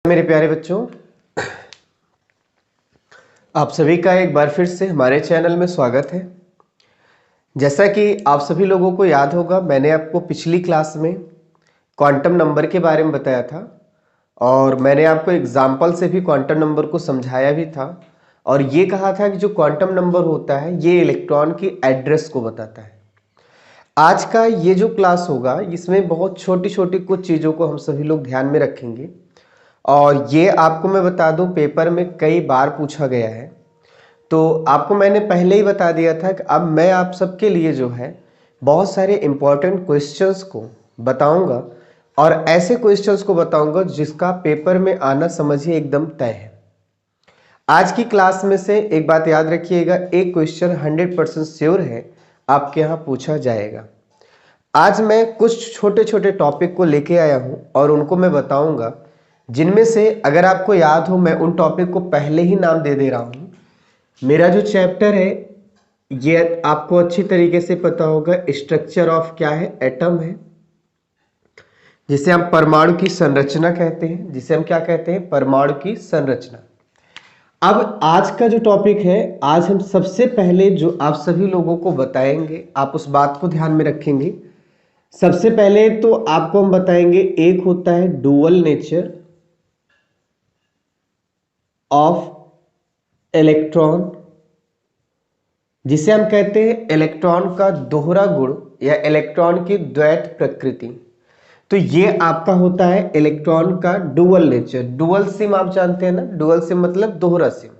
मेरे प्यारे बच्चों, आप सभी का एक बार फिर से हमारे चैनल में स्वागत है। जैसा कि आप सभी लोगों को याद होगा, मैंने आपको पिछली क्लास में क्वांटम नंबर के बारे में बताया था और मैंने आपको एग्जाम्पल से भी क्वांटम नंबर को समझाया भी था और ये कहा था कि जो क्वांटम नंबर होता है ये इलेक्ट्रॉन की एड्रेस को बताता है। आज का ये जो क्लास होगा इसमें बहुत छोटी छोटी कुछ चीज़ों को हम सभी लोग ध्यान में रखेंगे और ये आपको मैं बता दूं, पेपर में कई बार पूछा गया है। तो आपको मैंने पहले ही बता दिया था कि अब मैं आप सबके लिए जो है बहुत सारे इंपॉर्टेंट क्वेश्चंस को बताऊंगा और ऐसे क्वेश्चंस को बताऊंगा जिसका पेपर में आना समझिए एकदम तय है। आज की क्लास में से एक बात याद रखिएगा, एक क्वेश्चन 100% श्योर है आपके यहाँ पूछा जाएगा। आज मैं कुछ छोटे छोटे टॉपिक को लेके आया हूँ और उनको मैं बताऊंगा, जिनमें से अगर आपको याद हो मैं उन टॉपिक को पहले ही नाम दे दे रहा हूँ। मेरा जो चैप्टर है ये आपको अच्छी तरीके से पता होगा, स्ट्रक्चर ऑफ क्या है, एटम है, जिसे हम परमाणु की संरचना कहते हैं, जिसे हम क्या कहते हैं, परमाणु की संरचना। अब आज का जो टॉपिक है, आज हम सबसे पहले जो आप सभी लोगों को बताएंगे, आप उस बात को ध्यान में रखेंगे। सबसे पहले तो आपको हम बताएंगे, एक होता है डुअल नेचर ऑफ इलेक्ट्रॉन, जिसे हम कहते हैं इलेक्ट्रॉन का दोहरा गुण या इलेक्ट्रॉन की द्वैत प्रकृति। तो ये आपका होता है इलेक्ट्रॉन का डुअल नेचर। डुअल सिम आप जानते हैं ना, डुअल सिम मतलब दोहरा सिम।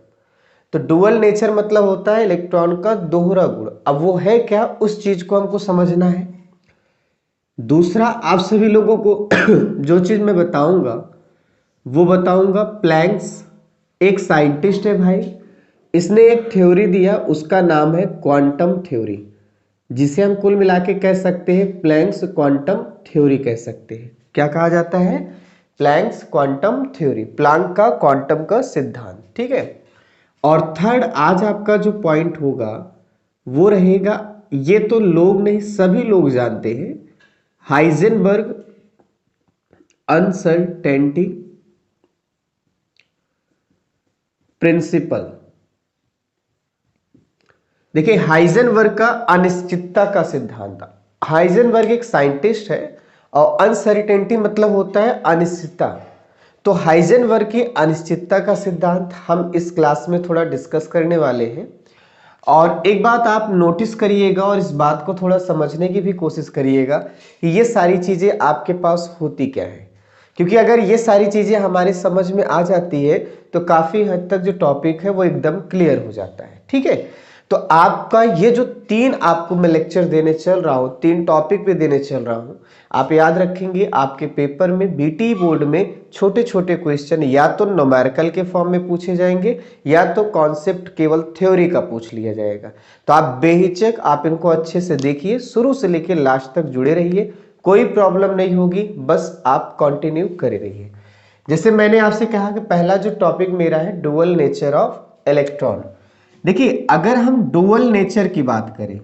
तो डुअल नेचर मतलब होता है इलेक्ट्रॉन का दोहरा गुण। अब वो है क्या, उस चीज को हमको समझना है। दूसरा, आप सभी लोगों को जो चीज मैं बताऊंगा वो बताऊंगा, प्लैंक्स एक साइंटिस्ट है भाई, इसने एक थ्योरी दिया, उसका नाम है क्वांटम थ्योरी, जिसे हम कुल मिला के कह सकते हैं प्लैंक्स क्वांटम थ्योरी कह सकते हैं। क्या कहा जाता है, प्लैंक्स क्वांटम थ्योरी, प्लैंक का क्वांटम का सिद्धांत, ठीक है। और थर्ड आज आपका जो पॉइंट होगा वो रहेगा, ये तो लोग नहीं सभी लोग जानते हैं, हाइजेनबर्ग अनसर्टेनिटी प्रिंसिपल। देखिए, हाइजेनबर्ग का अनिश्चितता का सिद्धांत। हाइजेनबर्ग एक साइंटिस्ट है और अनसर्टेनिटी मतलब होता है अनिश्चितता। तो हाइजेनबर्ग की अनिश्चितता का सिद्धांत हम इस क्लास में थोड़ा डिस्कस करने वाले हैं। और एक बात आप नोटिस करिएगा और इस बात को थोड़ा समझने की भी कोशिश करिएगा कि ये सारी चीजें आपके पास होती क्या है, क्योंकि अगर ये सारी चीजें हमारे समझ में आ जाती है तो काफी हद तक जो टॉपिक है वो एकदम क्लियर हो जाता है, ठीक है। तो आपका ये जो तीन आपको मैं लेक्चर देने चल रहा हूं, तीन टॉपिक पे देने चल रहा हूं, आप याद रखेंगे आपके पेपर में बीटी बोर्ड में छोटे छोटे क्वेश्चन या तो न्यूमेरिकल के फॉर्म में पूछे जाएंगे या तो कॉन्सेप्ट केवल थ्योरी का पूछ लिया जाएगा। तो आप बेहिचक आप इनको अच्छे से देखिए, शुरू से लेकर लास्ट तक जुड़े रहिए, कोई प्रॉब्लम नहीं होगी, बस आप कंटिन्यू करे रहिए। जैसे मैंने आपसे कहा कि पहला जो टॉपिक मेरा है डुअल नेचर ऑफ इलेक्ट्रॉन। देखिए, अगर हम डुअल नेचर की बात करें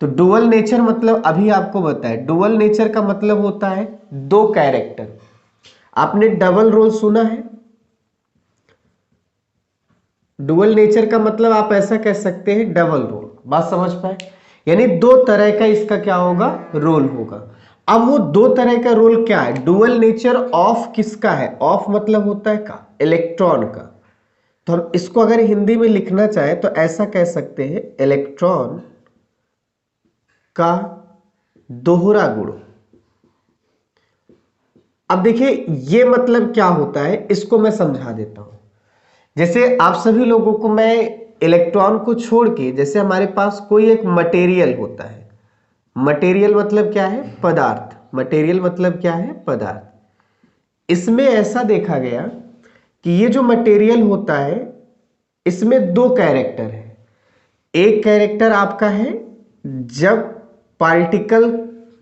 तो डुअल नेचर मतलब अभी आपको बताया, डुअल नेचर का मतलब होता है दो कैरेक्टर। आपने डबल रोल सुना है? डुअल नेचर का मतलब आप ऐसा कह सकते हैं डबल रोल, बात समझ पाए, यानी दो तरह का इसका क्या होगा, रोल होगा। अब वो दो तरह का रोल क्या है, डुअल नेचर ऑफ किसका है, ऑफ मतलब होता है का, इलेक्ट्रॉन का। तो हम इसको अगर हिंदी में लिखना चाहे तो ऐसा कह सकते हैं इलेक्ट्रॉन का दोहरा गुण। अब देखिए ये मतलब क्या होता है, इसको मैं समझा देता हूं। जैसे आप सभी लोगों को मैं इलेक्ट्रॉन को छोड़ के, जैसे हमारे पास कोई एक मटेरियल होता है, मटेरियल मतलब क्या है, पदार्थ, मटेरियल मतलब क्या है, पदार्थ। इसमें ऐसा देखा गया कि ये जो मटेरियल होता है इसमें दो कैरेक्टर है। एक कैरेक्टर आपका है जब पार्टिकल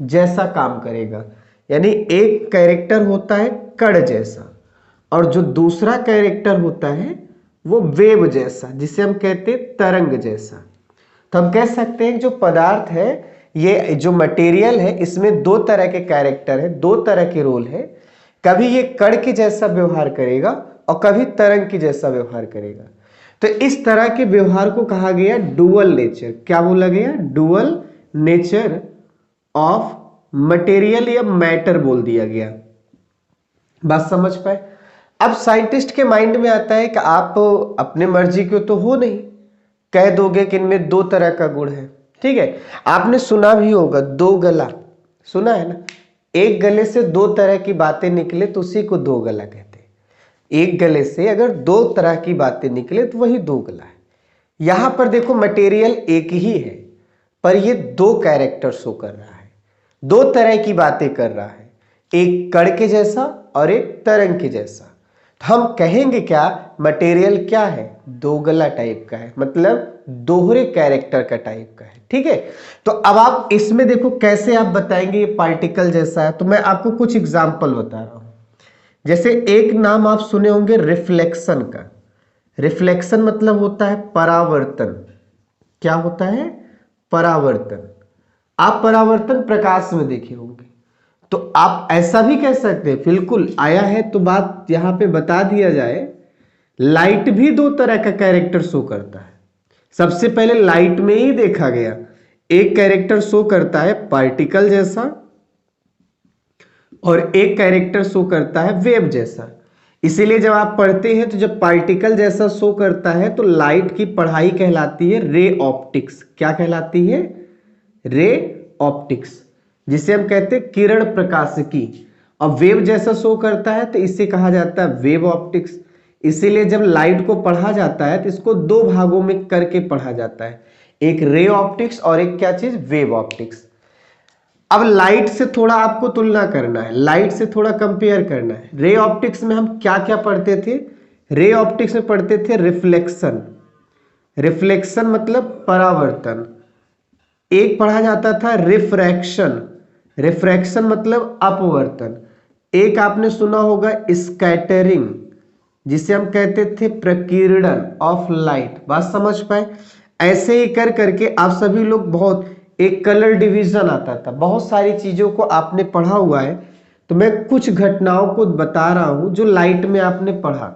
जैसा काम करेगा, यानी एक कैरेक्टर होता है कण जैसा, और जो दूसरा कैरेक्टर होता है वो वेव जैसा, जिसे हम कहते हैं तरंग जैसा। तो हम कह सकते हैं जो पदार्थ है, ये जो मटेरियल है, इसमें दो तरह के कैरेक्टर है, दो तरह के रोल है। कभी ये कण के जैसा व्यवहार करेगा और कभी तरंग के जैसा व्यवहार करेगा। तो इस तरह के व्यवहार को कहा गया डुअल नेचर। क्या बोला गया? डुअल नेचर ऑफ मटेरियल या मैटर बोल दिया गया। बात समझ पाए? अब साइंटिस्ट के माइंड में आता है कि आप अपने मर्जी के तो हो नहीं, कह दोगे कि इनमें दो तरह का गुण है। ठीक है, आपने सुना भी होगा दो गला, सुना है ना? एक गले से दो तरह की बातें निकले तो उसी को दो गला कहते हैं। एक गले से अगर दो तरह की बातें निकले तो वही दो गला है। यहां पर देखो मटेरियल एक ही है पर ये दो कैरेक्टर शो कर रहा है, दो तरह की बातें कर रहा है, एक कण के जैसा और एक तरंग के जैसा। तो हम कहेंगे क्या? मटेरियल क्या है? दो गला टाइप का है, मतलब दोहरे कैरेक्टर का टाइप का है। ठीक है, तो अब आप इसमें देखो कैसे आप बताएंगे ये पार्टिकल जैसा है। तो मैं आपको कुछ एग्जांपल बता रहा हूं। जैसे एक नाम आप सुने होंगे रिफ्लेक्शन का। रिफ्लेक्शन मतलब होता है परावर्तन। क्या होता है? परावर्तन। आप परावर्तन प्रकाश में देखे होंगे। तो आप ऐसा भी कह सकते हैं, बिल्कुल आया है तो बात यहां पे बता दिया जाए, लाइट भी दो तरह का कैरेक्टर शो करता है। सबसे पहले लाइट में ही देखा गया, एक कैरेक्टर शो करता है पार्टिकल जैसा और एक कैरेक्टर शो करता है वेव जैसा। इसीलिए जब आप पढ़ते हैं तो जब पार्टिकल जैसा शो करता है तो लाइट की पढ़ाई कहलाती है रे ऑप्टिक्स। क्या कहलाती है? रे ऑप्टिक्स, जिसे हम कहते हैं किरण प्रकाशिकी। और वेव जैसा शो करता है तो इसे कहा जाता है वेव ऑप्टिक्स। इसीलिए जब लाइट को पढ़ा जाता है तो इसको दो भागों में करके पढ़ा जाता है, एक रे ऑप्टिक्स और एक क्या चीज? Wave optics. अब लाइट से थोड़ा आपको तुलना करना है, लाइट से थोड़ा कंपेयर करना है। रे ऑप्टिक्स में हम क्या क्या पढ़ते थे? रे ऑप्टिक्स में पढ़ते थे रिफ्लेक्शन। रिफ्लेक्शन मतलब परावर्तन। एक पढ़ा जाता था रिफ्रैक्शन। रिफ्रैक्शन मतलब अपवर्तन। एक आपने सुना होगा स्कैटरिंग, जिसे हम कहते थे प्रकीर्णन ऑफ लाइट। बात समझ पाए? ऐसे ही कर करके आप सभी लोग बहुत, एक कलर डिवीजन आता था, बहुत सारी चीजों को आपने पढ़ा हुआ है। तो मैं कुछ घटनाओं को बता रहा हूं जो लाइट में आपने पढ़ा,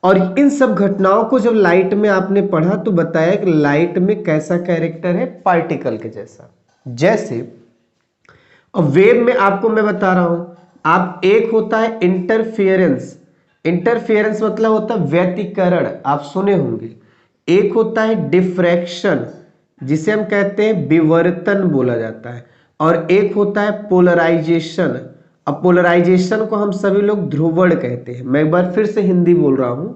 और इन सब घटनाओं को जब लाइट में आपने पढ़ा तो बताया कि लाइट में कैसा कैरेक्टर है? पार्टिकल के जैसा। जैसे और वेव में आपको मैं बता रहा हूं, आप एक होता है इंटरफेरेंस। इंटरफेरेंस मतलब होता है व्यतिकरण, आप सुने होंगे। एक होता है डिफ्रैक्शन, जिसे हम कहते हैं विवर्तन बोला जाता है। और एक होता है पोलराइजेशन। अब पोलराइजेशन को हम सभी लोग ध्रुवण कहते हैं। मैं एक बार फिर से हिंदी बोल रहा हूं,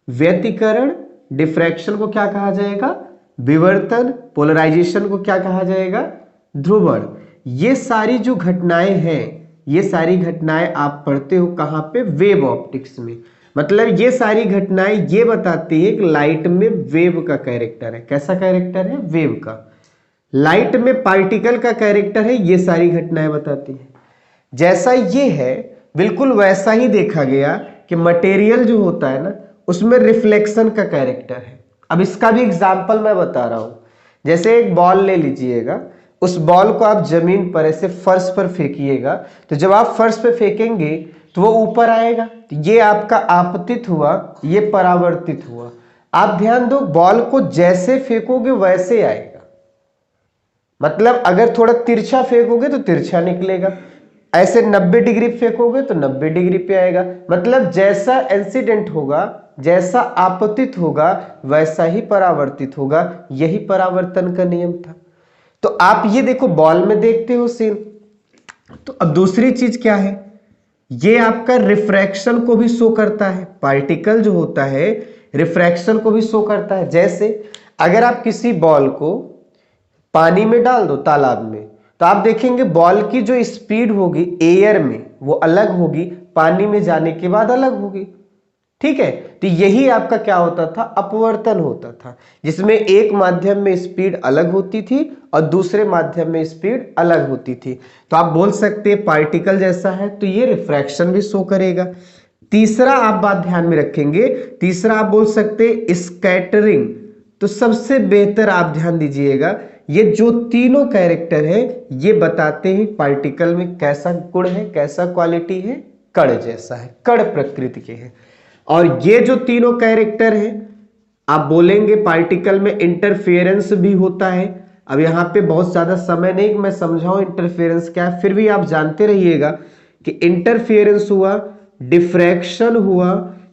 व्यतिकरण, डिफ्रैक्शन को क्या कहा जाएगा? विवर्तन। पोलराइजेशन को क्या कहा जाएगा? ध्रुवण। ये सारी जो घटनाएं हैं, ये सारी घटनाएं आप पढ़ते हो कहां पे? वेव ऑप्टिक्स में। मतलब ये सारी घटनाएं ये बताती है कि लाइट में वेव का कैरेक्टर है। कैसा कैरेक्टर है? वेव का। लाइट में पार्टिकल का कैरेक्टर है, ये सारी घटनाएं बताती है। जैसा ये है बिल्कुल वैसा ही देखा गया कि मटेरियल जो होता है ना, उसमें रिफ्लेक्शन का कैरेक्टर है। अब इसका भी एग्जाम्पल मैं बता रहा हूं। जैसे एक बॉल ले लीजिएगा, उस बॉल को आप जमीन पर ऐसे फर्श पर फेंकिएगा, तो जब आप फर्श पे फेंकेंगे तो वो ऊपर आएगा। तो ये आपका आपतित हुआ, ये परावर्तित हुआ। आप ध्यान दो, बॉल को जैसे फेंकोगे वैसे आएगा। मतलब अगर थोड़ा तिरछा फेंकोगे तो तिरछा निकलेगा, ऐसे 90 डिग्री फेंकोगे तो 90 डिग्री पे आएगा। मतलब जैसा इंसिडेंट होगा, जैसा आपतित होगा, वैसा ही परावर्तित होगा। यही परावर्तन का नियम था। तो आप ये देखो, बॉल में देखते हो सीन। तो अब दूसरी चीज क्या है? ये आपका रिफ्रैक्शन को भी शो करता है। पार्टिकल जो होता है रिफ्रैक्शन को भी शो करता है। जैसे अगर आप किसी बॉल को पानी में डाल दो, तालाब में, तो आप देखेंगे बॉल की जो स्पीड होगी एयर में वो अलग होगी, पानी में जाने के बाद अलग होगी। ठीक है, तो यही आपका क्या होता था? अपवर्तन होता था, जिसमें एक माध्यम में स्पीड अलग होती थी और दूसरे माध्यम में स्पीड अलग होती थी। तो आप बोल सकते हैं पार्टिकल जैसा है तो ये रिफ्रैक्शन भी शो करेगा। तीसरा आप बात ध्यान में रखेंगे, तीसरा आप बोल सकते हैं स्कैटरिंग। तो सबसे बेहतर आप ध्यान दीजिएगा, ये जो तीनों कैरेक्टर है ये बताते हैं पार्टिकल में कैसा गुण है, कैसा क्वालिटी है, कण जैसा है, कण प्रकृति के हैं। और ये जो तीनों कैरेक्टर हैं, आप बोलेंगे पार्टिकल में इंटरफेरेंस भी होता है। अब यहाँ पे बहुत ज्यादा समय नहीं कि मैं समझाऊं इंटरफेरेंस क्या है, फिर भी आप जानते रहिएगा कि इंटरफेरेंस हुआ, डिफ्रैक्शन हुआ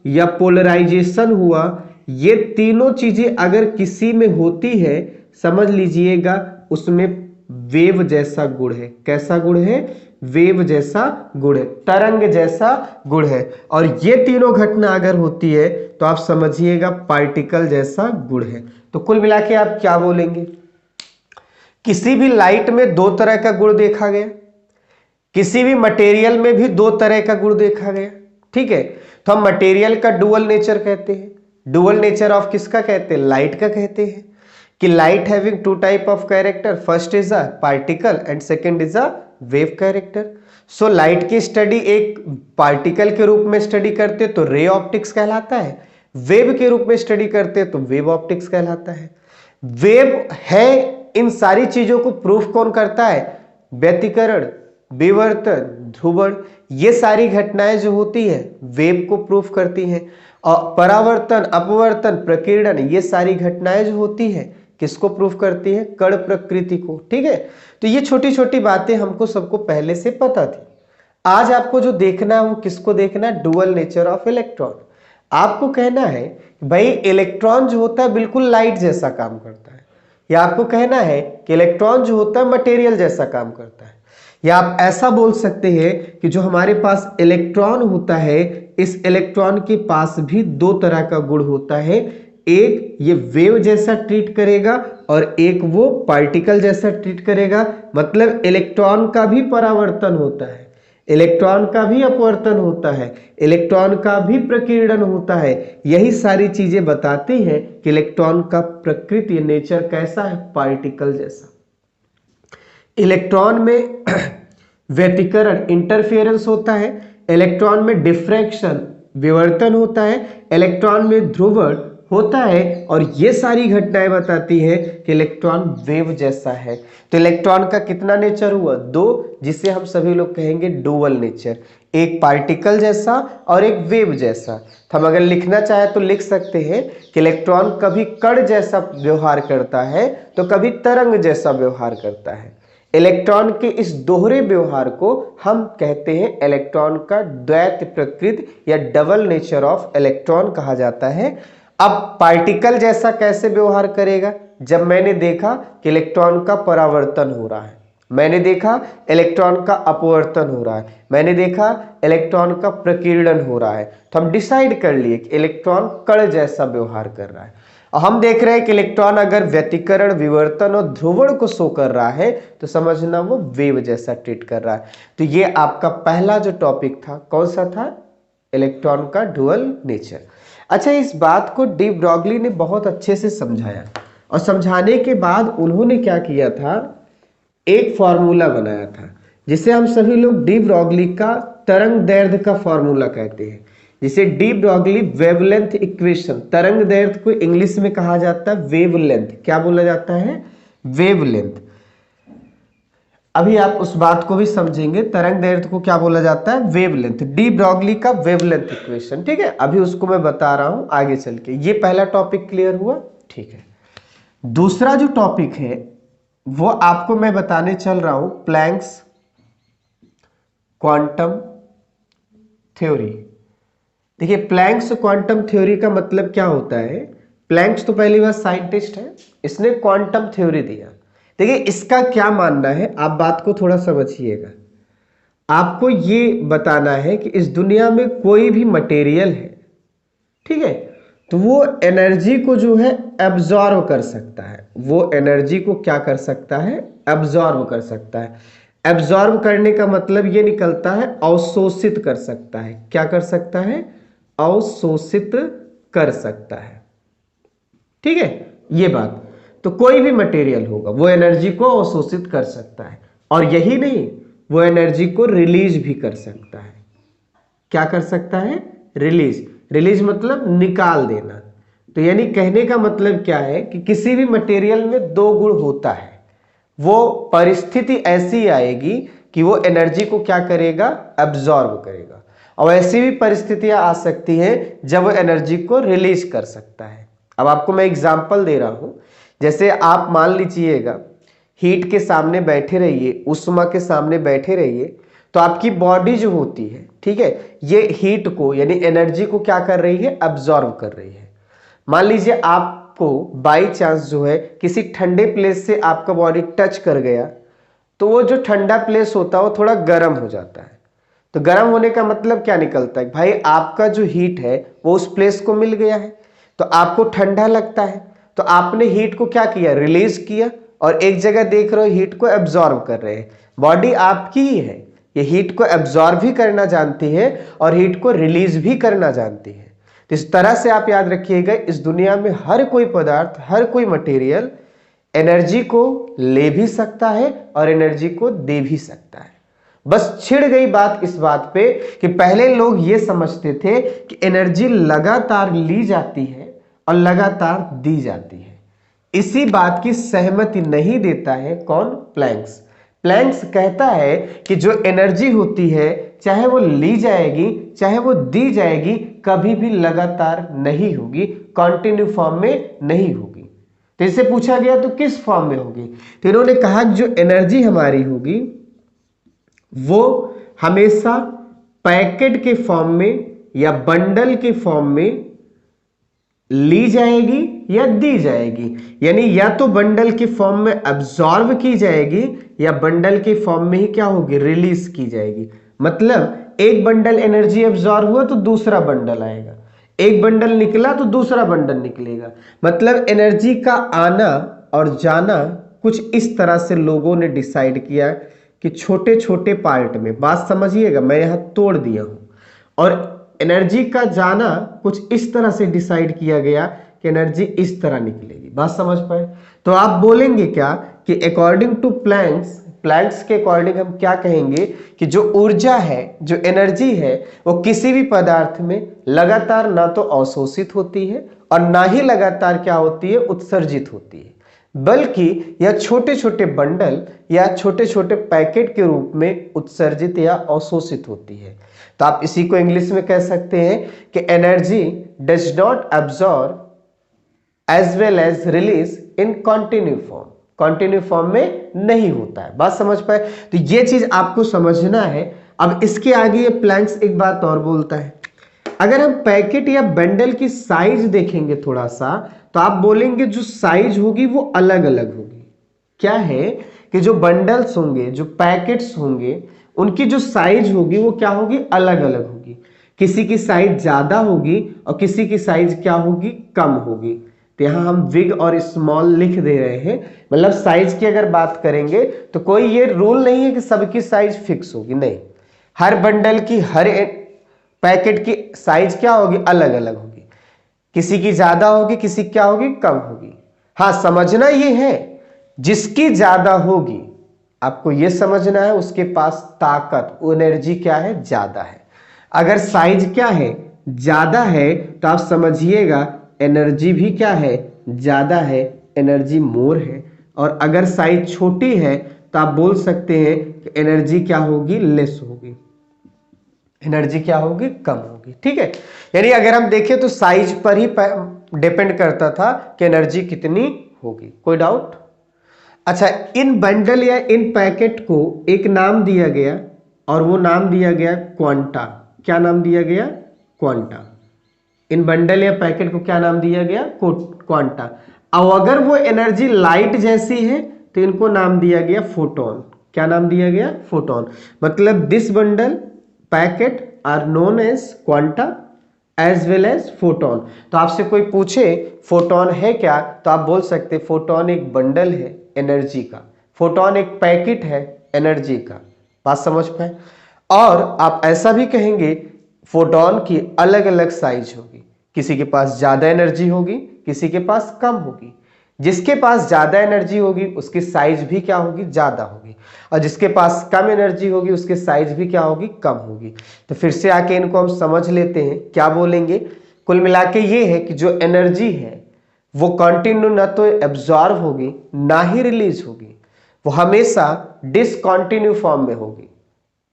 या पोलराइजेशन हुआ, ये तीनों चीजें अगर किसी में होती है, समझ लीजिएगा उसमें वेव जैसा गुण है। कैसा गुण है? वेव जैसा गुण है, तरंग जैसा गुण है। और ये तीनों घटना अगर होती है तो आप समझिएगा पार्टिकल जैसा गुण है। तो कुल मिला के आप क्या बोलेंगे? किसी भी लाइट में दो तरह का गुण देखा गया, किसी भी मटेरियल में भी दो तरह का गुण देखा गया, ठीक है। तो हम मटेरियल का डुअल नेचर कहते हैं। डुअल नेचर ऑफ किसका कहते हैं? लाइट का कहते हैं कि light having two type of character, first is a particle and second is a wave character. So light की स्टडी एक पार्टिकल के रूप में स्टडी करते तो रे ऑप्टिक्स कहलाता है, वेव के रूप में स्टडी करते तो वेव ऑप्टिक्स कहलाता है। वेव है, इन सारी चीजों को प्रूफ कौन करता है? व्यतिकरण, विवर्तन, ध्रुवण, ये सारी घटनाएं जो होती है वेव को प्रूफ करती हैं। और परावर्तन, अपवर्तन, प्रकीर्णन, ये सारी घटनाएं जो होती है किसको प्रूफ करती है? कण प्रकृति को, ठीक है। तो ये छोटी छोटी बातें हमको सबको पहले से पता थी। आज आपको जो देखना है वो किसको देखना है? Dual nature of electron. आपको कहना है भाई इलेक्ट्रॉन जो होता है बिल्कुल लाइट जैसा काम करता है, या आपको कहना है कि इलेक्ट्रॉन जो होता है मटेरियल जैसा काम करता है, या आप ऐसा बोल सकते हैं कि जो हमारे पास इलेक्ट्रॉन होता है, इस इलेक्ट्रॉन के पास भी दो तरह का गुण होता है। एक ये वेव जैसा ट्रीट करेगा और एक वो पार्टिकल जैसा ट्रीट करेगा। मतलब इलेक्ट्रॉन का भी परावर्तन होता है, इलेक्ट्रॉन का भी अपवर्तन होता है, इलेक्ट्रॉन का भी प्रकीर्णन होता है। यही सारी चीजें बताती हैं कि इलेक्ट्रॉन का प्रकृति नेचर कैसा है? पार्टिकल जैसा। इलेक्ट्रॉन में व्यतिकरण इंटरफेरेंस होता है, इलेक्ट्रॉन में डिफ्रैक्शन विवर्तन होता है, इलेक्ट्रॉन में ध्रुवण होता है। और ये सारी घटनाएं बताती है कि इलेक्ट्रॉन वेव जैसा है। तो इलेक्ट्रॉन का कितना नेचर हुआ? दो, जिसे हम सभी लोग कहेंगे डुअल नेचर, एक पार्टिकल जैसा और एक वेव जैसा। तो हम अगर लिखना चाहे तो लिख सकते हैं कि इलेक्ट्रॉन कभी कण जैसा व्यवहार करता है तो कभी तरंग जैसा व्यवहार करता है। इलेक्ट्रॉन के इस दोहरे व्यवहार को हम कहते हैं इलेक्ट्रॉन का द्वैत प्रकृति या डबल नेचर ऑफ इलेक्ट्रॉन कहा जाता है। अब पार्टिकल जैसा कैसे व्यवहार करेगा? जब मैंने देखा कि इलेक्ट्रॉन का परावर्तन हो रहा है, मैंने देखा इलेक्ट्रॉन का अपवर्तन हो रहा है, मैंने देखा इलेक्ट्रॉन का प्रकीर्णन हो रहा है, तो हम डिसाइड कर लिए कि इलेक्ट्रॉन कण जैसा व्यवहार कर रहा है। और हम देख रहे हैं कि इलेक्ट्रॉन अगर व्यतिकरण, विवर्तन और ध्रुवण को शो कर रहा है तो समझना वो वेव जैसा ट्रीट कर रहा है। तो ये आपका पहला जो टॉपिक था कौन सा था? इलेक्ट्रॉन का डुअल नेचर। अच्छा, इस बात को डी ब्रॉगली ने बहुत अच्छे से समझाया और समझाने के बाद उन्होंने क्या किया था? एक फॉर्मूला बनाया था जिसे हम सभी लोग डी ब्रॉगली का तरंग दैर्ध्य का फॉर्मूला कहते हैं, जिसे डी ब्रॉगली वेवलेंथ इक्वेशन। तरंग दैर्ध्य को इंग्लिश में कहा जाता है वेवलेंथ। क्या बोला जाता है? वेवलेंथ। अभी आप उस बात को भी समझेंगे, तरंग दैर्ध्य को क्या बोला जाता है? वेवलेंथ। डी ब्रॉगली का वेवलेंथ इक्वेशन, ठीक है। अभी उसको मैं बता रहा हूं आगे चल के। ये पहला टॉपिक क्लियर हुआ, ठीक है। दूसरा जो टॉपिक है वो आपको मैं बताने चल रहा हूं प्लैंक्स क्वांटम थ्योरी। देखिए, प्लैंक्स क्वांटम थ्योरी का मतलब क्या होता है? प्लैंक्स तो पहली बार साइंटिस्ट है, इसने क्वांटम थ्योरी दिया। देखिए, इसका क्या मानना है, आप बात को थोड़ा समझिएगा। आपको ये बताना है कि इस दुनिया में कोई भी मटेरियल है, ठीक है, तो वो एनर्जी को जो है एब्जॉर्व कर सकता है। वो एनर्जी को क्या कर सकता है? एब्जॉर्व कर सकता है। एब्जॉर्व करने का मतलब ये निकलता है अवशोषित कर सकता है। क्या कर सकता है? अवशोषित कर सकता है, ठीक है, ये बात। तो कोई भी मटेरियल होगा वो एनर्जी को अवशोषित कर सकता है, और यही नहीं, वो एनर्जी को रिलीज भी कर सकता है। क्या कर सकता है? रिलीज। रिलीज मतलब निकाल देना। तो यानी कहने का मतलब क्या है कि किसी भी मटेरियल में दो गुण होता है। वो परिस्थिति ऐसी आएगी कि वो एनर्जी को क्या करेगा? एब्जॉर्ब करेगा। और ऐसी भी परिस्थितियां आ सकती हैं जब वो एनर्जी को रिलीज कर सकता है। अब आपको मैं एग्जांपल दे रहा हूं, जैसे आप मान लीजिएगा हीट के सामने बैठे रहिए, उष्मा के सामने बैठे रहिए, तो आपकी बॉडी जो होती है, ठीक है, ये हीट को यानी एनर्जी को क्या कर रही है, अब्सॉर्ब कर रही है। मान लीजिए आपको बाई चांस जो है किसी ठंडे प्लेस से आपका बॉडी टच कर गया, तो वो जो ठंडा प्लेस होता है वो थोड़ा गर्म हो जाता है। तो गर्म होने का मतलब क्या निकलता है, भाई आपका जो हीट है वो उस प्लेस को मिल गया है, तो आपको ठंडा लगता है, तो आपने हीट को क्या किया, रिलीज किया, और एक जगह देख रहे हो हीट को एब्जॉर्ब कर रहे हैं। बॉडी आपकी ही है, ये हीट को एब्जॉर्ब भी करना जानती है और हीट को रिलीज भी करना जानती है। तो इस तरह से आप याद रखिएगा, इस दुनिया में हर कोई पदार्थ, हर कोई मटेरियल एनर्जी को ले भी सकता है और एनर्जी को दे भी सकता है। बस छिड़ गई बात इस बात पे कि पहले लोग ये समझते थे कि एनर्जी लगातार ली जाती है और लगातार दी जाती है। इसी बात की सहमति नहीं देता है कौन, प्लैंक्स। प्लैंक्स कहता है कि जो एनर्जी होती है, चाहे वो ली जाएगी चाहे वो दी जाएगी, कभी भी लगातार नहीं होगी, कॉन्टिन्यू फॉर्म में नहीं होगी। तो इससे पूछा गया तो किस फॉर्म में होगी, तो इन्होंने कहा जो एनर्जी हमारी होगी वो हमेशा पैकेट के फॉर्म में या बंडल के फॉर्म में ली जाएगी या दी जाएगी। यानी या तो बंडल के फॉर्म में अब्सॉर्ब की जाएगी या बंडल के फॉर्म में ही क्या होगी, रिलीज की जाएगी। मतलब एक बंडल एनर्जी अब्सॉर्ब हुआ तो दूसरा बंडल आएगा, एक बंडल निकला तो दूसरा बंडल निकलेगा। मतलब एनर्जी का आना और जाना कुछ इस तरह से लोगों ने डिसाइड किया कि छोटे छोटे पार्ट में, बात समझिएगा, मैं यहां तोड़ दिया हूं, और एनर्जी का जाना कुछ इस तरह से डिसाइड किया गया कि एनर्जी इस तरह निकलेगी। बात समझ पाए? तो आप बोलेंगे क्या कि अकॉर्डिंग टू प्लैंक्स, प्लैंक्स के अकॉर्डिंग हम क्या कहेंगे कि जो ऊर्जा है, जो एनर्जी है, वो किसी भी पदार्थ में लगातार ना तो अवशोषित होती है और ना ही लगातार क्या होती है, उत्सर्जित होती है, बल्कि यह छोटे छोटे बंडल या छोटे छोटे पैकेट के रूप में उत्सर्जित या अवशोषित होती है। तो आप इसी को इंग्लिश में कह सकते हैं कि energy does not absorb as well as release in continue form, continue form में नहीं होता है। बात समझ पाए? तो ये चीज आपको समझना है। अब इसके आगे ये प्लैंक्स एक बात और बोलता है, अगर हम पैकेट या बंडल की साइज देखेंगे थोड़ा सा, तो आप बोलेंगे जो साइज होगी वो अलग अलग होगी। क्या है कि जो बंडल्स होंगे, जो पैकेट्स होंगे, उनकी जो साइज होगी वो क्या होगी, अलग अलग होगी। किसी की साइज ज्यादा होगी और किसी की साइज क्या होगी, कम होगी। तो यहां हम बिग और स्मॉल लिख दे रहे हैं। मतलब साइज की अगर बात करेंगे तो कोई ये रूल नहीं है कि सबकी साइज फिक्स होगी, नहीं, हर बंडल की, हर पैकेट की साइज क्या होगी, अलग अलग होगी। किसी की ज्यादा होगी, किसी क्या होगी, कम होगी। हाँ, समझना ये है, जिसकी ज्यादा होगी आपको ये समझना है उसके पास ताकत, एनर्जी क्या है, ज्यादा है। अगर साइज क्या है, ज्यादा है, तो आप समझिएगा एनर्जी भी क्या है, ज्यादा है, एनर्जी मोर है। और अगर साइज छोटी है तो आप बोल सकते हैं कि एनर्जी क्या होगी, लेस होगी, एनर्जी क्या होगी, कम होगी। ठीक है, यानी अगर हम देखें तो साइज पर ही डिपेंड करता था कि एनर्जी कितनी होगी। कोई डाउट? अच्छा, इन बंडल या इन पैकेट को एक नाम दिया गया और वो नाम दिया गया क्वांटा। क्या नाम दिया गया, क्वांटा। इन बंडल या पैकेट को क्या नाम दिया गया, क्वांटा। अब अगर वो एनर्जी लाइट जैसी है तो इनको नाम दिया गया फोटोन। क्या नाम दिया गया, फोटोन। मतलब this bundle packet are known as quanta as well as photon. तो आपसे कोई पूछे फोटोन है क्या, तो आप बोल सकते फोटोन एक बंडल है एनर्जी का, फोटोन एक पैकेट है एनर्जी का। बात समझ पाए? और आप ऐसा भी कहेंगे फोटोन की अलग अलग साइज होगी, किसी के पास ज्यादा एनर्जी होगी, किसी के पास कम होगी। जिसके पास ज्यादा एनर्जी होगी उसकी साइज भी क्या होगी, ज्यादा होगी, और जिसके पास कम एनर्जी होगी उसकी साइज भी क्या होगी, कम होगी। तो फिर से आके इनको हम समझ लेते हैं, क्या बोलेंगे। कुल मिला के ये है कि जो एनर्जी है वो कंटिन्यू ना तो एब्जॉर्ब होगी ना ही रिलीज होगी, वो हमेशा डिसकंटिन्यू फॉर्म में होगी।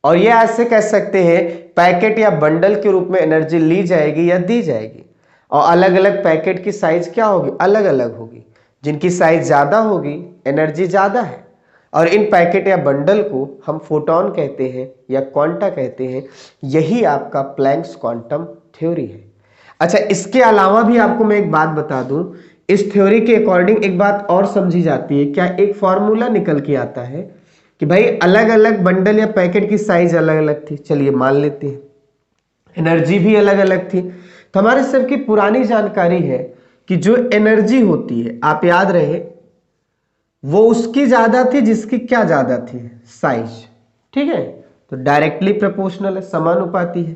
और ये ऐसे कह सकते हैं पैकेट या बंडल के रूप में एनर्जी ली जाएगी या दी जाएगी। और अलग अलग पैकेट की साइज क्या होगी, अलग अलग होगी। जिनकी साइज ज्यादा होगी एनर्जी ज्यादा है। और इन पैकेट या बंडल को हम फोटोन कहते हैं या क्वांटा कहते हैं। यही आपका प्लैंक्स क्वांटम थ्योरी है। अच्छा, इसके अलावा भी आपको मैं एक बात बता दूं, इस थ्योरी के अकॉर्डिंग एक बात और समझी जाती है। क्या एक फॉर्मूला निकल के आता है कि भाई अलग अलग बंडल या पैकेट की साइज अलग अलग थी, चलिए मान लेते हैं, एनर्जी भी अलग अलग थी। तो हमारे सबकी पुरानी जानकारी है कि जो एनर्जी होती है, आप याद रहे, वो उसकी ज्यादा थी जिसकी क्या ज्यादा थी, साइज। ठीक है, तो डायरेक्टली प्रोपोर्शनल है, समानुपाती है।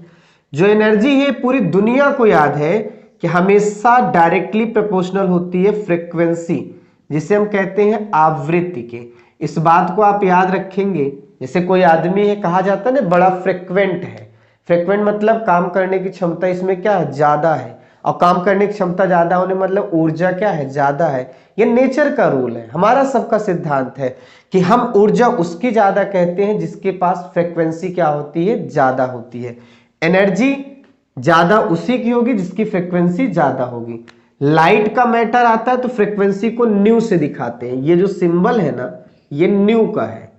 जो एनर्जी है पूरी दुनिया को याद है कि हमेशा डायरेक्टली प्रोपोर्शनल होती है फ्रीक्वेंसी, जिसे हम कहते हैं आवृत्ति के। इस बात को आप याद रखेंगे। जैसे कोई आदमी है, कहा जाता है ना बड़ा फ्रिक्वेंट है। फ्रिक्वेंट मतलब काम करने की क्षमता इसमें क्या है, ज्यादा है। और काम करने की क्षमता ज्यादा होने मतलब ऊर्जा क्या है, ज्यादा है। ये नेचर का रूल है, हमारा सबका सिद्धांत है कि हम ऊर्जा उसकी ज्यादा कहते हैं जिसके पास फ्रिक्वेंसी क्या होती है, ज्यादा होती है। एनर्जी ज्यादा उसी की होगी जिसकी फ्रिक्वेंसी ज्यादा होगी। लाइट का मैटर आता है तो फ्रिक्वेंसी को न्यू से दिखाते हैं। ये जो सिंबल है ना, ये न्यू का है।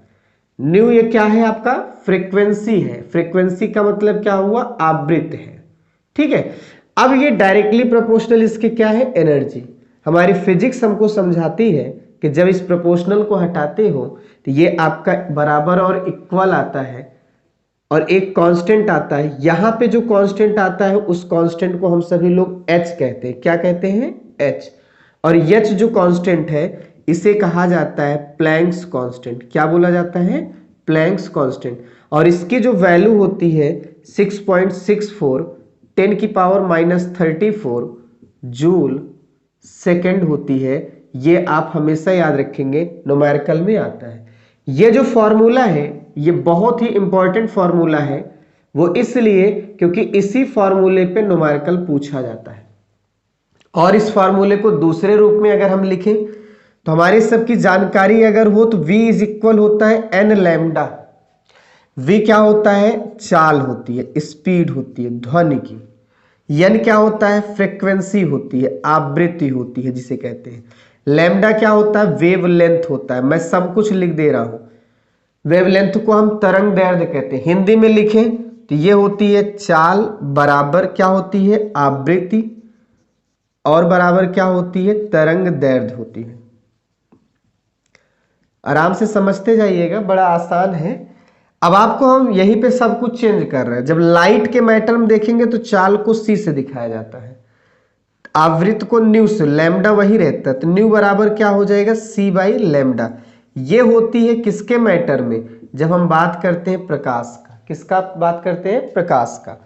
न्यू ये क्या है, आपका फ्रीक्वेंसी है। फ्रीक्वेंसी का मतलब क्या हुआ, आवृत्ति है। ठीक है, अब ये डायरेक्टली प्रोपोर्शनल इसके क्या है, एनर्जी। हमारी फिजिक्स हमको समझाती है कि जब इस प्रोपोर्शनल को हटाते हो तो ये आपका बराबर और इक्वल आता है, और एक कांस्टेंट आता है। यहां पे जो कांस्टेंट आता है उस कांस्टेंट को हम सभी लोग एच कहते हैं। क्या कहते हैं, एच। और एच जो कांस्टेंट है इसे कहा जाता है प्लैंक्स कांस्टेंट। क्या बोला जाता है, प्लैंक्स कांस्टेंट। और इसकी जो वैल्यू होती है 6.64 10⁻⁻34 जूल सेकेंड होती है। ये आप हमेशा याद रखेंगे, न्यूमेरिकल में आता है। ये जो फॉर्मूला है ये बहुत ही इंपॉर्टेंट फॉर्मूला है। वो इसलिए क्योंकि इसी फॉर्मूले पे न्यूमेरिकल पूछा जाता है। और इस फॉर्मूले को दूसरे रूप में अगर हम लिखें तो हमारी सबकी जानकारी अगर हो तो v इज इक्वल होता है n लैम्डा। v क्या होता है, चाल होती है, स्पीड होती है ध्वनि की। n क्या होता है, फ्रीक्वेंसी होती है, आवृत्ति होती है जिसे कहते हैं। लैम्डा क्या होता है, वेवलेंथ होता है। मैं सब कुछ लिख दे रहा हूं। वेवलेंथ को हम तरंग दैर्ध्य कहते हैं। हिंदी में लिखें तो ये होती है चाल, बराबर क्या होती है, आवृत्ति, और बराबर क्या होती है, तरंग दैर्ध्य होती है। आराम से समझते जाइएगा, बड़ा आसान है। अब आपको हम यहीं पे सब कुछ चेंज कर रहे हैं। जब लाइट के मैटर में देखेंगे तो चाल को सी से दिखाया जाता है, आवृत्ति को न्यू से, लैम्डा वही रहता है। तो न्यू बराबर क्या हो जाएगा, सी बाई लैम्डा। ये होती है किसके मैटर में, जब हम बात करते हैं प्रकाश का। किसका बात करते हैं, प्रकाश का।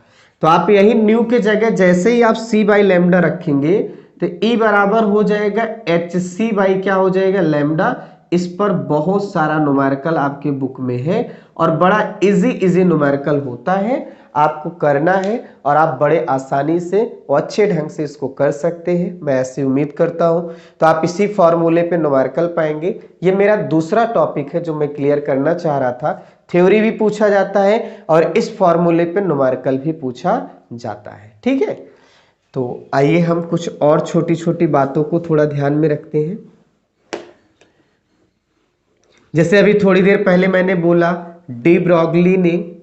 तो आप यही न्यू के जगह जैसे ही आप सी बाई लैम्डा रखेंगे तो ई बराबर हो जाएगा एच सी बाई क्या हो जाएगा, लैम्डा। इस पर बहुत सारा न्यूमेरिकल आपके बुक में है और बड़ा इजी न्यूमेरिकल होता है। आपको करना है और आप बड़े आसानी से और अच्छे ढंग से इसको कर सकते हैं, मैं ऐसी उम्मीद करता हूं। तो आप इसी फॉर्मूले पे न्यूमेरिकल पाएंगे। ये मेरा दूसरा टॉपिक है जो मैं क्लियर करना चाह रहा था। थ्योरी भी पूछा जाता है और इस फॉर्मूले पे न्यूमेरिकल भी पूछा जाता है। ठीक है, तो आइए हम कुछ और छोटी छोटी बातों को थोड़ा ध्यान में रखते हैं। जैसे अभी थोड़ी देर पहले मैंने बोला, डी ब्रॉगली ने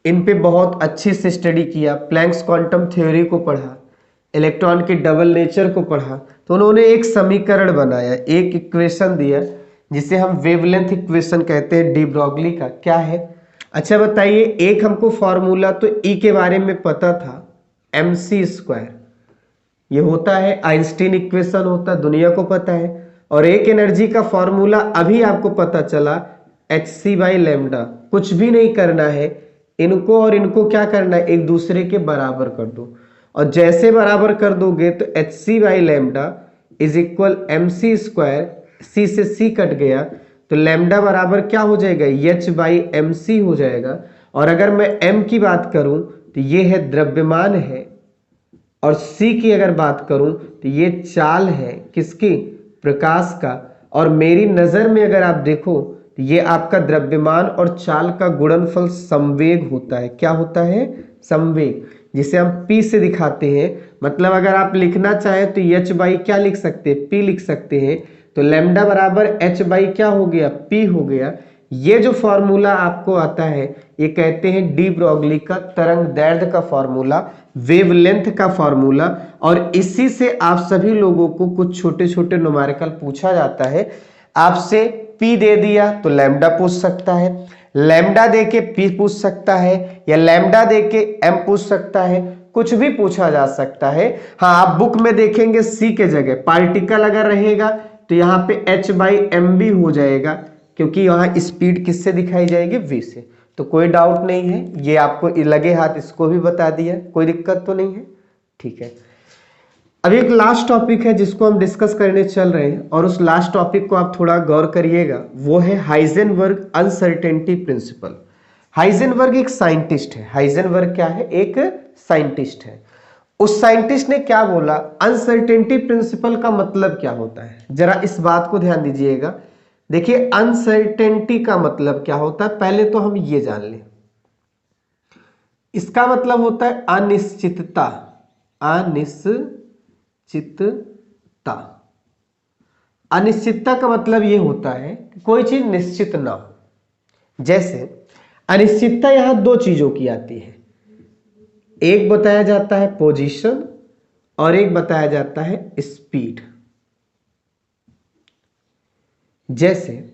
इन पे बहुत अच्छी से स्टडी किया, प्लैंक्स क्वांटम थ्योरी को पढ़ा, इलेक्ट्रॉन के डबल नेचर को पढ़ा। तो उन्होंने एक समीकरण बनाया, एक इक्वेशन दिया जिसे हम वेवलेंथ इक्वेशन कहते हैं, डी ब्रॉगली का। क्या है, अच्छा बताइए। एक हमको फॉर्मूला तो ई के बारे में पता था, mc², ये होता है आइंस्टीन इक्वेशन होता है, दुनिया को पता है। और एक एनर्जी का फॉर्मूला अभी आपको पता चला, hc बाई लैम्डा। कुछ भी नहीं करना है, इनको और इनको क्या करना है, एक दूसरे के बराबर कर दो। और जैसे बराबर कर दोगे तो hc by lambda is equal mc², c से c कट गया तो लैम्डा बराबर क्या हो जाएगा, h बाई mc हो जाएगा। और अगर मैं m की बात करूं तो ये है द्रव्यमान है, और c की अगर बात करूं तो ये चाल है, किसकी, प्रकाश का। और मेरी नजर में अगर आप देखो तो ये आपका द्रव्यमान और चाल का गुणनफल संवेग होता है। क्या होता है? संवेग, जिसे हम p से दिखाते हैं। मतलब अगर आप लिखना चाहें तो h बाई क्या लिख सकते हैं? p लिख सकते हैं। तो लैम्डा बराबर h बाई क्या हो गया? p हो गया। ये जो फॉर्मूला आपको आता है ये कहते हैं डी ब्रोगली का तरंग दैर्ध्य का फॉर्मूला, वेवलेंथ का फॉर्मूला। और इसी से आप सभी लोगों को कुछ छोटे छोटे न्यूमेरिकल पूछा जाता है। आपसे p दे दिया तो लैम्डा पूछ सकता है, लैम्डा दे के p पूछ सकता है, या लैम्डा दे के m पूछ सकता है, कुछ भी पूछा जा सकता है। हाँ, आप बुक में देखेंगे c के जगह पार्टिकल अगर रहेगा तो यहाँ पे h बाई एम भी हो जाएगा, क्योंकि यहाँ स्पीड किससे दिखाई जाएगी? v से। तो कोई डाउट नहीं है, ये आपको लगे हाथ इसको भी बता दिया, कोई दिक्कत तो नहीं है। ठीक है, अभी एक लास्ट टॉपिक है जिसको हम डिस्कस करने चल रहे हैं, और उस लास्ट टॉपिक को आप थोड़ा गौर करिएगा। वो है हाइजेनबर्ग अनसर्टेनिटी प्रिंसिपल। हाइजेनबर्ग एक साइंटिस्ट है। हाइजेनबर्ग क्या है? एक साइंटिस्ट है। उस साइंटिस्ट ने क्या बोला? अनसर्टेनिटी प्रिंसिपल का मतलब क्या होता है? जरा इस बात को ध्यान दीजिएगा। देखिए, अनसर्टेनिटी का मतलब क्या होता है, पहले तो हम ये जान लें। इसका मतलब होता है अनिश्चितता। अनिश्चितता। अनिश्चितता का मतलब ये होता है कि कोई चीज निश्चित ना हो। जैसे अनिश्चितता यहां दो चीजों की आती है, एक बताया जाता है पोजीशन और एक बताया जाता है स्पीड। जैसे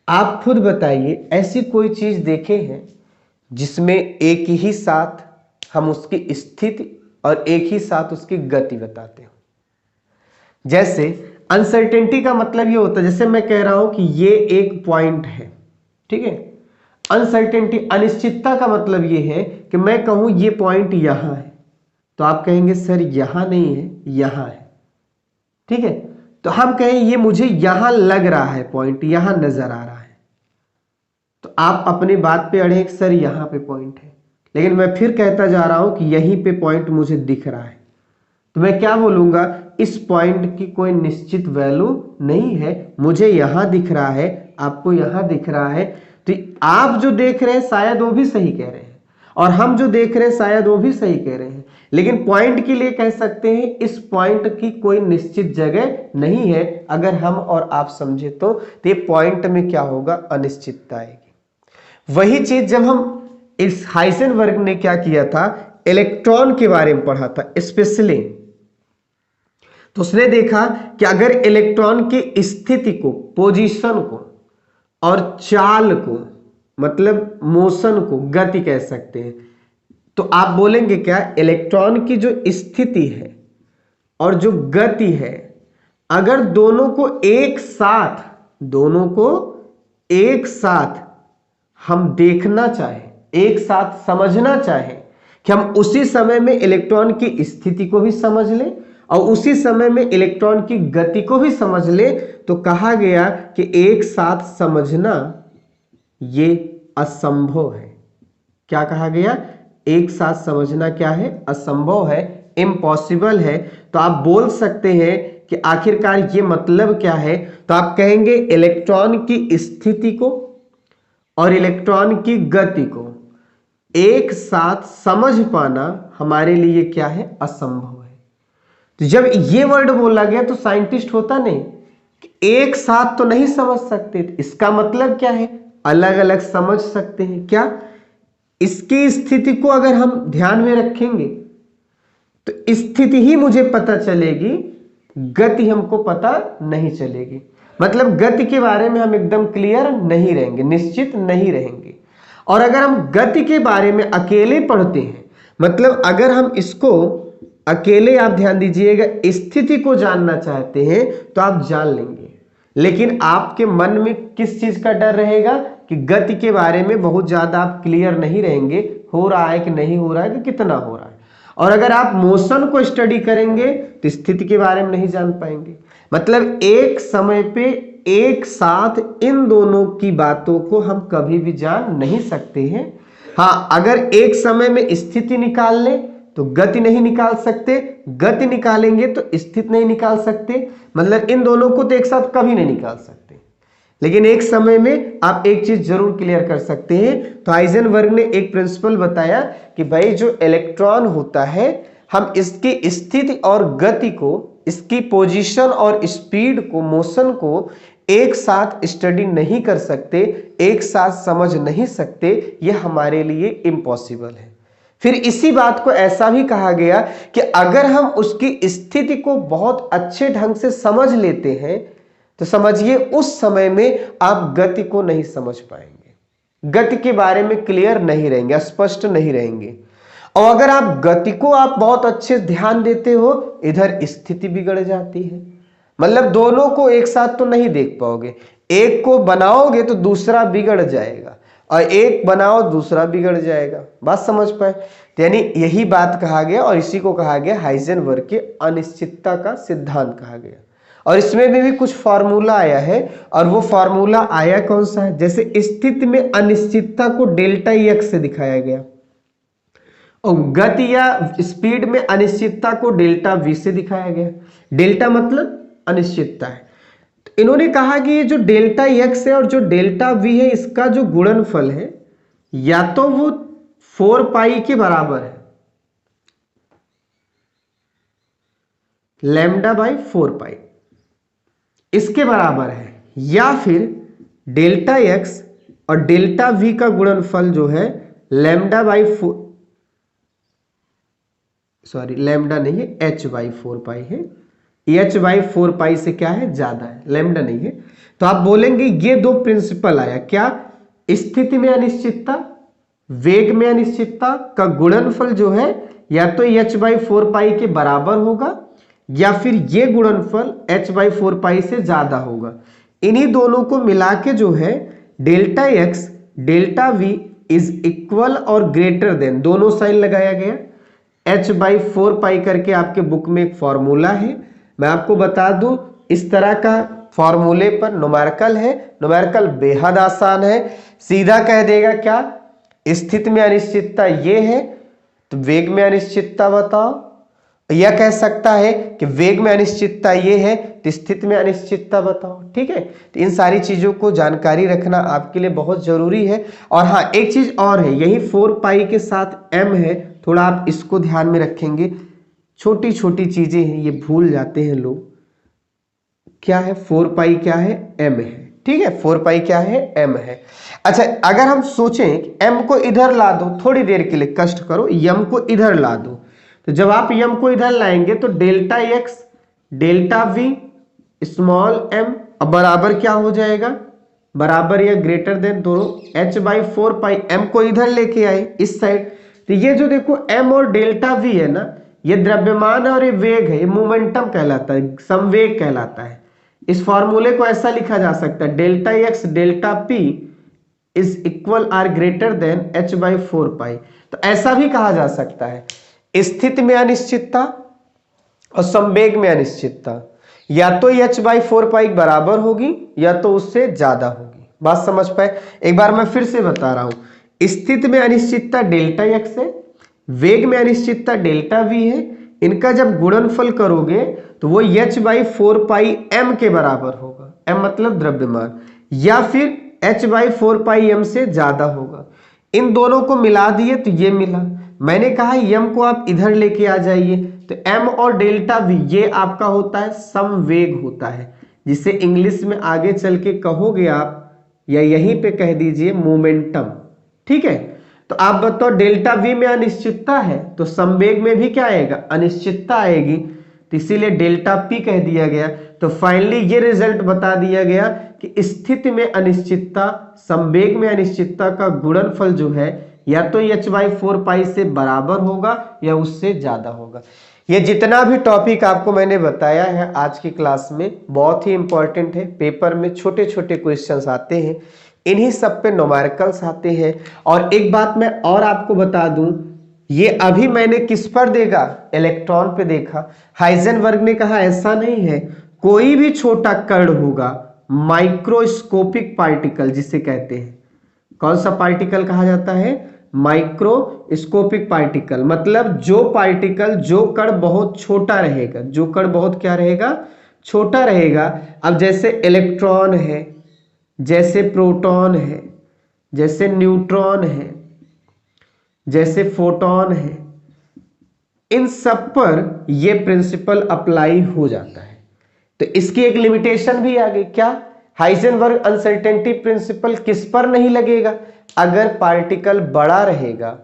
आप खुद बताइए, ऐसी कोई चीज देखे हैं जिसमें एक ही साथ हम उसकी स्थिति और एक ही साथ उसकी गति बताते हो? जैसे अनसर्टेनिटी का मतलब ये होता है, जैसे मैं कह रहा हूं कि ये एक पॉइंट है, ठीक है। अनसर्टेनिटी, अनिश्चितता का मतलब ये है कि मैं कहूं ये पॉइंट यहां है, तो आप कहेंगे सर यहां नहीं है, यहां है, ठीक है। तो हम कहें ये मुझे यहां लग रहा है, पॉइंट यहां नजर आ रहा है, तो आप अपनी बात पे अड़े सर यहां पे पॉइंट है, लेकिन मैं फिर कहता जा रहा हूं कि यहीं पे पॉइंट मुझे दिख रहा है, तो मैं क्या बोलूंगा? इस पॉइंट की कोई निश्चित वैल्यू नहीं है, मुझे यहां दिख रहा है, आपको यहां दिख रहा है। तो आप जो देख रहे हैं शायद वो भी सही कह रहे हैं, और हम जो देख रहे हैं शायद वो भी सही कह रहे हैं, लेकिन पॉइंट के लिए कह सकते हैं इस पॉइंट की कोई निश्चित जगह नहीं है। अगर हम और आप समझे तो ये पॉइंट में क्या होगा? अनिश्चितता आएगी। वही चीज जब हम इस हाइजेनबर्ग ने क्या किया था, इलेक्ट्रॉन के बारे में पढ़ा था स्पेशली, तो उसने देखा कि अगर इलेक्ट्रॉन की स्थिति को, पोजीशन को और चाल को, मतलब मोशन को, गति कह सकते हैं, तो आप बोलेंगे क्या? इलेक्ट्रॉन की जो स्थिति है और जो गति है, अगर दोनों को एक साथ हम देखना चाहें, एक साथ समझना चाहें, कि हम उसी समय में इलेक्ट्रॉन की स्थिति को भी समझ लें और उसी समय में इलेक्ट्रॉन की गति को भी समझ ले, तो कहा गया कि एक साथ समझना ये असंभव है। क्या कहा गया? एक साथ समझना क्या है? असंभव है, इम्पॉसिबल है। तो आप बोल सकते हैं कि आखिरकार ये मतलब क्या है? तो आप कहेंगे इलेक्ट्रॉन की स्थिति को और इलेक्ट्रॉन की गति को एक साथ समझ पाना हमारे लिए क्या है? असंभव है। तो जब ये वर्ड बोला गया तो साइंटिस्ट होता नहीं कि एक साथ तो नहीं समझ सकते, इसका मतलब क्या है? अलग अलग समझ सकते हैं। क्या इसकी स्थिति को अगर हम ध्यान में रखेंगे तो स्थिति ही मुझे पता चलेगी, गति हमको पता नहीं चलेगी। मतलब गति के बारे में हम एकदम क्लियर नहीं रहेंगे, निश्चित नहीं रहेंगे। और अगर हम गति के बारे में अकेले पढ़ते हैं, मतलब अगर हम इसको अकेले, आप ध्यान दीजिएगा, स्थिति को जानना चाहते हैं तो आप जान लेंगे, लेकिन आपके मन में किस चीज का डर रहेगा? कि गति के बारे में बहुत ज्यादा आप क्लियर नहीं रहेंगे, हो रहा है कि नहीं हो रहा है, कि कितना हो रहा है। और अगर आप मोशन को स्टडी करेंगे तो स्थिति के बारे में नहीं जान पाएंगे। मतलब एक समय पे एक साथ इन दोनों की बातों को हम कभी भी जान नहीं सकते हैं। हाँ, अगर एक समय में स्थिति निकाल लें तो गति नहीं निकाल सकते, गति निकालेंगे तो स्थिति नहीं निकाल सकते, मतलब इन दोनों को तो एक साथ कभी नहीं निकाल सकते। लेकिन एक समय में आप एक चीज जरूर क्लियर कर सकते हैं। तो हाइजेनबर्ग ने एक प्रिंसिपल बताया कि भाई जो इलेक्ट्रॉन होता है, हम इसकी स्थिति और गति को, इसकी पोजीशन और स्पीड को, मोशन को एक साथ स्टडी नहीं कर सकते, एक साथ समझ नहीं सकते, यह हमारे लिए इम्पॉसिबल है। फिर इसी बात को ऐसा भी कहा गया कि अगर हम उसकी स्थिति को बहुत अच्छे ढंग से समझ लेते हैं तो समझिए उस समय में आप गति को नहीं समझ पाएंगे, गति के बारे में क्लियर नहीं रहेंगे, स्पष्ट नहीं रहेंगे। और अगर आप गति को आप बहुत अच्छे ध्यान देते हो, इधर स्थिति बिगड़ जाती है। मतलब दोनों को एक साथ तो नहीं देख पाओगे, एक को बनाओगे तो दूसरा बिगड़ जाएगा, और एक बनाओ दूसरा बिगड़ जाएगा। बात समझ पाए? तो यानी यही बात कहा गया, और इसी को कहा गया हाइजेनबर्ग के अनिश्चितता का सिद्धांत कहा गया। और इसमें भी कुछ फार्मूला आया है, और वो फार्मूला आया कौन सा है? जैसे स्थिति में अनिश्चितता को डेल्टा एक्स से दिखाया गया, और गति या स्पीड में अनिश्चितता को डेल्टा वी से दिखाया गया। डेल्टा मतलब अनिश्चितता है। तो इन्होंने कहा कि ये जो डेल्टा एक्स है और जो डेल्टा वी है, इसका जो गुणनफल है या तो वो 4 पाई के बराबर है, लैम्डा बाई 4 पाई इसके बराबर है, या फिर डेल्टा एक्स और डेल्टा वी का गुणनफल जो है लैम्डा बाई 4, सॉरी लैम्डा नहीं है, एच बाई 4 पाई है। एच बाई 4 पाई से क्या है? ज्यादा है, लैम्डा नहीं है। तो आप बोलेंगे ये दो प्रिंसिपल आया क्या? स्थिति में अनिश्चितता, वेग में अनिश्चितता का गुणनफल जो है या तो एच बाई 4 पाई के बराबर होगा, या फिर ये गुणनफल एच बाई 4 पाई से ज्यादा होगा। इन्हीं दोनों को मिला के जो है delta X delta we is equal और ग्रेटर देन, दोनों साइन लगाया गया। एच बाई 4 पाई करके आपके बुक में एक फॉर्मूला है, मैं आपको बता दूं इस तरह का फॉर्मूले पर न्यूमेरिकल है। न्यूमेरिकल बेहद आसान है, सीधा कह देगा क्या? स्थिति में अनिश्चितता ये है तो वेग में अनिश्चितता बताओ, यह कह सकता है कि वेग में अनिश्चितता ये है तो स्थिति में अनिश्चितता बताओ। ठीक है, तो इन सारी चीजों को जानकारी रखना आपके लिए बहुत जरूरी है। और हाँ, एक चीज और है, यही 4 पाई के साथ m है, थोड़ा आप इसको ध्यान में रखेंगे। छोटी छोटी चीजें हैं, ये भूल जाते हैं लोग। क्या है 4 पाई, क्या है m है। ठीक है, 4 पाई क्या है? m है। अच्छा, अगर हम सोचें कि m को इधर ला दो, थोड़ी देर के लिए कष्ट करो, m को इधर ला दो, तो जब आप m को इधर लाएंगे तो delta x delta v small m अब बराबर क्या हो जाएगा? बराबर या ग्रेटर देन दोनों h बाई 4 पाई। m को इधर लेके आए इस साइड, तो ये जो देखो m और डेल्टा v है ना, ये द्रव्यमान है और ये वेग है, ये मोमेंटम कहलाता है, संवेग कहलाता है। इस फॉर्मूले को ऐसा लिखा जा सकता है, delta X delta P is equal or greater than H by 4 pi. तो ऐसा भी कहा जा सकता है, स्थिति में अनिश्चितता और संवेग में अनिश्चितता या तो एच बाई 4 पाई बराबर होगी या तो उससे ज्यादा होगी। बात समझ पाए? एक बार मैं फिर से बता रहा हूं, स्थिति में अनिश्चितता डेल्टा एक्स है, वेग में अनिश्चितता डेल्टा वी है। इनका जब गुणनफल करोगे तो वो एच बाई 4 पाई एम के बराबर होगा, एम मतलब द्रव्यमान, या फिर एच बाई 4 पाई एम से ज्यादा होगा। इन दोनों को मिला दिए तो ये मिला। मैंने कहा एम को आप इधर लेके आ जाइए, तो एम और डेल्टा वी ये आपका होता है समवेग होता है, जिसे इंग्लिश में आगे चल के कहोगे आप, या यहीं पे कह दीजिए मोमेंटम। ठीक है, तो आप बताओ डेल्टा वी में अनिश्चितता है तो संवेग में भी क्या आएगा? अनिश्चितता आएगी, तो इसीलिए डेल्टा पी कह दिया गया। तो फाइनली ये रिजल्ट बता दिया गया कि स्थिति में अनिश्चितता संवेग में अनिश्चितता का गुणनफल जो है या तो एच बाई 4 पाई से बराबर होगा या उससे ज्यादा होगा। ये जितना भी टॉपिक आपको मैंने बताया है आज की क्लास में बहुत ही इंपॉर्टेंट है, पेपर में छोटे छोटे क्वेश्चंस आते हैं, इन्हीं सब पे न्यूमेरिकल्स आते हैं। और एक बात मैं और आपको बता दूं, ये अभी मैंने किस पर देखा? इलेक्ट्रॉन पे देखा। हाइजेनबर्ग ने कहा ऐसा नहीं है, कोई भी छोटा कण होगा, माइक्रोस्कोपिक पार्टिकल जिसे कहते हैं। कौन सा पार्टिकल कहा जाता है? माइक्रोस्कोपिक पार्टिकल, मतलब जो पार्टिकल, जो कण बहुत छोटा रहेगा, जो कण बहुत क्या रहेगा? छोटा रहेगा। अब जैसे इलेक्ट्रॉन है, जैसे प्रोटॉन है, जैसे न्यूट्रॉन है, जैसे फोटॉन है, इन सब पर यह प्रिंसिपल अप्लाई हो जाता है। तो इसकी एक लिमिटेशन भी आ गई, क्या? हाइजेनबर्ग अनसर्टेनिटी प्रिंसिपल किस पर नहीं लगेगा? अगर पार्टिकल बड़ा रहेगा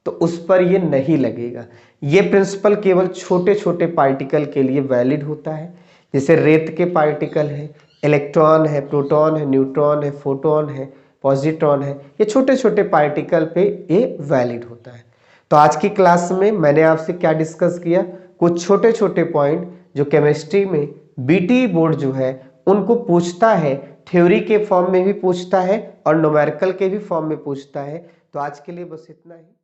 तो उस पर यह नहीं लगेगा। यह प्रिंसिपल केवल छोटे छोटे पार्टिकल के लिए वैलिड होता है, जैसे रेत के पार्टिकल है, इलेक्ट्रॉन है, प्रोटॉन है, न्यूट्रॉन है, फोटोन है, पॉजिट्रॉन है, ये छोटे छोटे पार्टिकल पे ये वैलिड होता है। तो आज की क्लास में मैंने आपसे क्या डिस्कस किया? कुछ छोटे छोटे पॉइंट जो केमिस्ट्री में बीटी बोर्ड जो है उनको पूछता है, थ्योरी के फॉर्म में भी पूछता है और न्यूमेरिकल के भी फॉर्म में पूछता है। तो आज के लिए बस इतना ही।